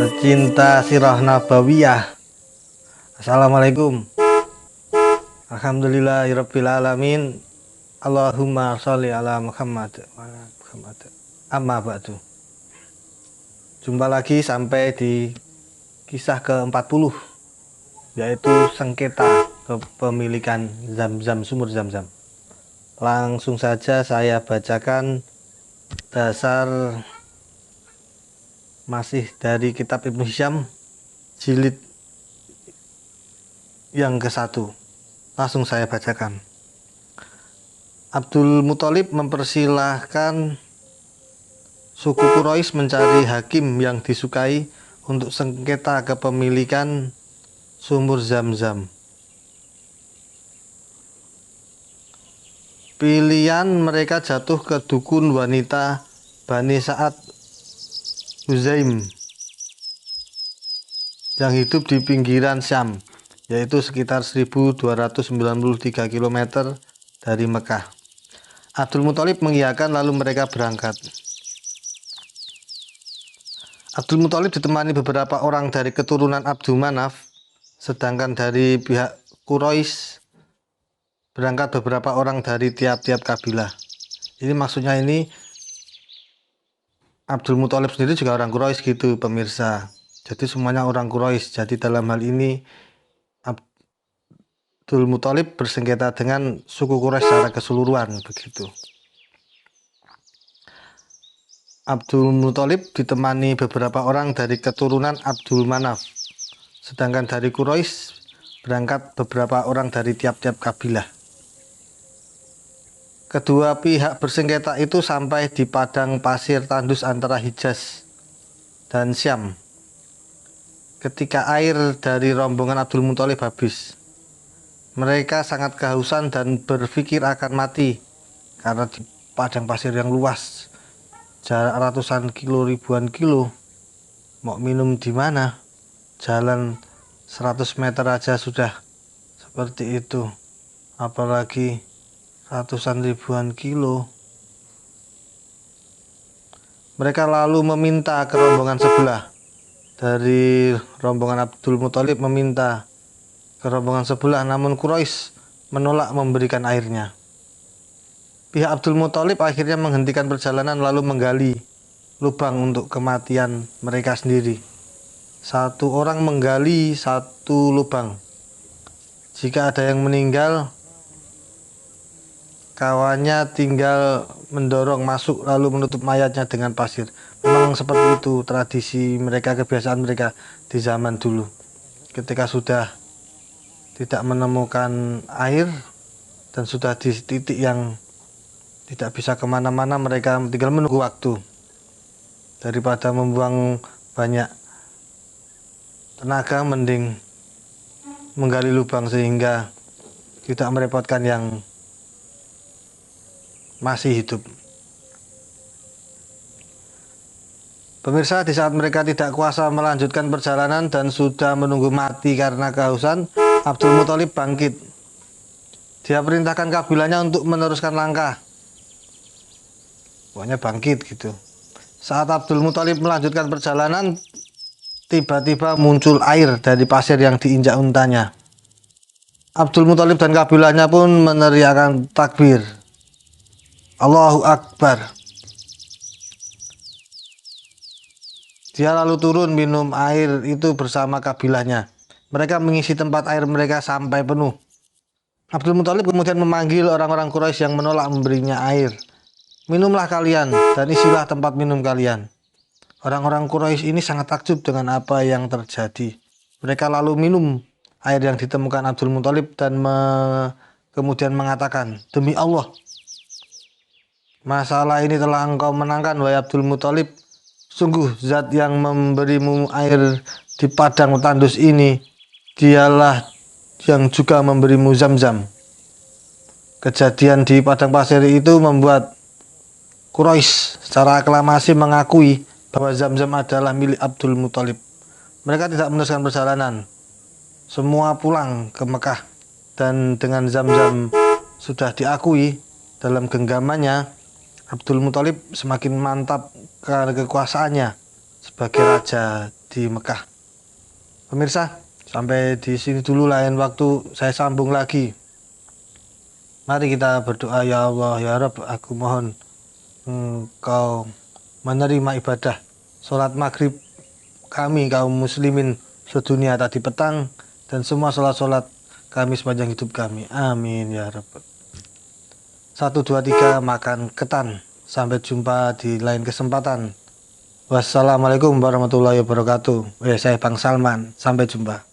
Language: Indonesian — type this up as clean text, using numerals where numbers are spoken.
Pecinta sirah nabawiyah, assalamualaikum. Alhamdulillahirabbil alamin. Allahumma sholli ala Muhammad wa ala Muhammad. Amma ba'du. Jumpa lagi sampai di kisah ke-40, yaitu sengketa kepemilikan Zam-Zam, sumur Zam-Zam. Langsung saja saya bacakan dasar masih dari kitab Ibnu Hisham jilid yang ke-1. Langsung saya bacakan. Abdul Muthalib mempersilahkan suku Quraisy mencari hakim yang disukai untuk sengketa kepemilikan sumur Zam-Zam. Pilihan mereka jatuh ke dukun wanita Bani Sa'ad Huzaim yang hidup di pinggiran Syam, yaitu sekitar 1293 km dari Mekah. Abdul Muthalib mengiyakan, lalu mereka berangkat. Abdul Muthalib ditemani beberapa orang dari keturunan Abdul Manaf, sedangkan dari pihak Quraisy berangkat beberapa orang dari tiap-tiap kabilah. Ini maksudnya ini Abdul Muthalib sendiri juga orang Quraisy gitu pemirsa. Jadi semuanya orang Quraisy. Jadi dalam hal ini Abdul Muthalib bersengketa dengan suku Quraisy secara keseluruhan begitu. Abdul Muthalib ditemani beberapa orang dari keturunan Abdul Manaf, sedangkan dari Quraisy berangkat beberapa orang dari tiap-tiap kabilah. Kedua pihak bersengketa itu sampai di padang pasir tandus antara Hijaz dan Syam ketika air dari rombongan Abdul Muthalib habis. Mereka sangat kehausan dan berpikir akan mati karena di padang pasir yang luas, jarak ratusan kilo, ribuan kilo, mau minum di mana? Jalan 100 meter aja sudah seperti itu, apalagi ratusan ribuan kilo. Mereka lalu meminta ke rombongan sebelah. Dari rombongan Abdul Muthalib meminta ke rombongan sebelah, namun Quraisy menolak memberikan airnya. Pihak Abdul Muthalib akhirnya menghentikan perjalanan lalu menggali lubang untuk kematian mereka sendiri. Satu orang menggali satu lubang. Jika ada yang meninggal, kawannya tinggal mendorong masuk lalu menutup mayatnya dengan pasir. Memang seperti itu tradisi mereka, kebiasaan mereka di zaman dulu. Ketika sudah tidak menemukan air dan sudah di titik yang tidak bisa kemana-mana, mereka tinggal menunggu waktu. Daripada membuang banyak tenaga, mending menggali lubang sehingga tidak merepotkan yang masih hidup. Pemirsa, di saat mereka tidak kuasa melanjutkan perjalanan dan sudah menunggu mati karena kehausan, Abdul Muthalib bangkit. Dia perintahkan kabilahnya untuk meneruskan langkah. Pokoknya bangkit gitu. Saat Abdul Muthalib melanjutkan perjalanan, tiba-tiba muncul air dari pasir yang diinjak untanya. Abdul Muthalib dan kabilahnya pun meneriakkan takbir. Allahu Akbar. Dia lalu turun minum air itu bersama kabilahnya. Mereka mengisi tempat air mereka sampai penuh. Abdul Muthalib kemudian memanggil orang-orang Quraisy yang menolak memberinya air. Minumlah kalian dan isilah tempat minum kalian. Orang-orang Quraisy ini sangat takjub dengan apa yang terjadi. Mereka lalu minum air yang ditemukan Abdul Muthalib dan kemudian mengatakan, demi Allah, masalah ini telah engkau menangkan, wahai Abdul Muthalib. Sungguh zat yang memberimu air di padang tandus ini, dialah yang juga memberimu Zam-Zam. Kejadian di padang pasir itu membuat Quraisy secara aklamasi mengakui bahwa Zam-Zam adalah milik Abdul Muthalib. Mereka tidak meneruskan perjalanan. Semua pulang ke Mekah, dan dengan Zam-Zam sudah diakui dalam genggamannya, Abdul Muthalib semakin mantap karena kekuasaannya. sebagai raja di Mekah. Pemirsa, sampai di sini dulu, lain waktu saya sambung lagi. Mari kita berdoa. Ya Allah, ya Rabb, aku mohon Engkau menerima ibadah sholat maghrib kami kaum muslimin sedunia tadi petang, dan semua sholat-sholat kami sepanjang hidup kami. Amin ya Rabb. 1, 2, 3 makan ketan. Sampai jumpa di lain kesempatan. Wassalamualaikum warahmatullahi wabarakatuh. Saya Bang Salman. Sampai jumpa.